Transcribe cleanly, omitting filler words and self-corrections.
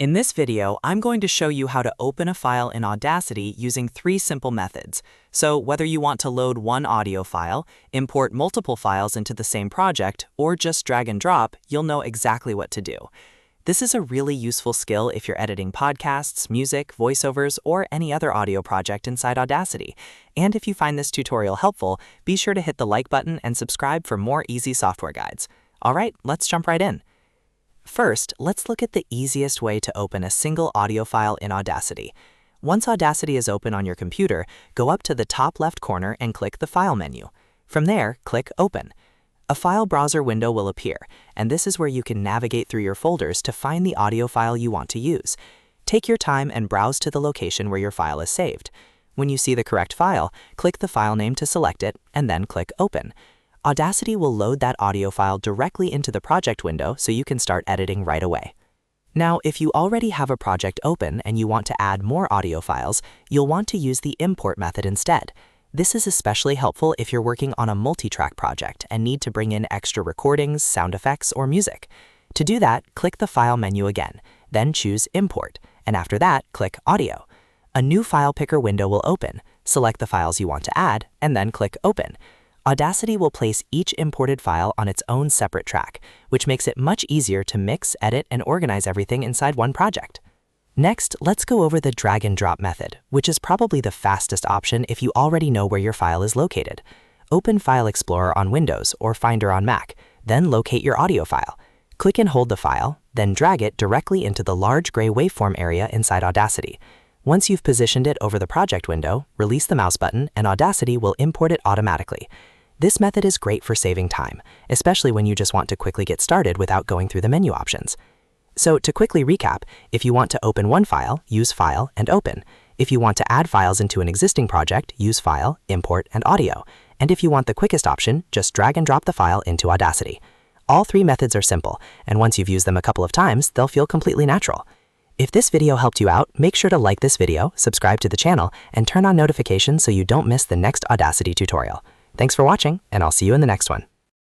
In this video, I'm going to show you how to open a file in Audacity using 3 simple methods. So whether you want to load one audio file, import multiple files into the same project, or just drag and drop, you'll know exactly what to do. This is a really useful skill if you're editing podcasts, music, voiceovers, or any other audio project inside Audacity. And if you find this tutorial helpful, be sure to hit the like button and subscribe for more easy software guides. All right, let's jump right in. First, let's look at the easiest way to open a single audio file in Audacity. Once Audacity is open on your computer, go up to the top left corner and click the File menu. From there, click Open. A file browser window will appear, and this is where you can navigate through your folders to find the audio file you want to use. Take your time and browse to the location where your file is saved. When you see the correct file, click the file name to select it, and then click Open. Audacity will load that audio file directly into the project window so you can start editing right away. Now, if you already have a project open and you want to add more audio files, you'll want to use the import method instead. This is especially helpful if you're working on a multi-track project and need to bring in extra recordings, sound effects, or music. To do that, click the File menu again, then choose Import, and after that, click Audio. A new file picker window will open. Select the files you want to add, and then click Open. Audacity will place each imported file on its own separate track, which makes it much easier to mix, edit, and organize everything inside one project. Next, let's go over the drag and drop method, which is probably the fastest option if you already know where your file is located. Open File Explorer on Windows or Finder on Mac, then locate your audio file. Click and hold the file, then drag it directly into the large gray waveform area inside Audacity. Once you've positioned it over the project window, release the mouse button and Audacity will import it automatically. This method is great for saving time, especially when you just want to quickly get started without going through the menu options. So to quickly recap, if you want to open one file, use File and Open. If you want to add files into an existing project, use File, Import, and Audio. And if you want the quickest option, just drag and drop the file into Audacity. All 3 methods are simple, and once you've used them a couple of times, they'll feel completely natural. If this video helped you out, make sure to like this video, subscribe to the channel, and turn on notifications so you don't miss the next Audacity tutorial. Thanks for watching, and I'll see you in the next one.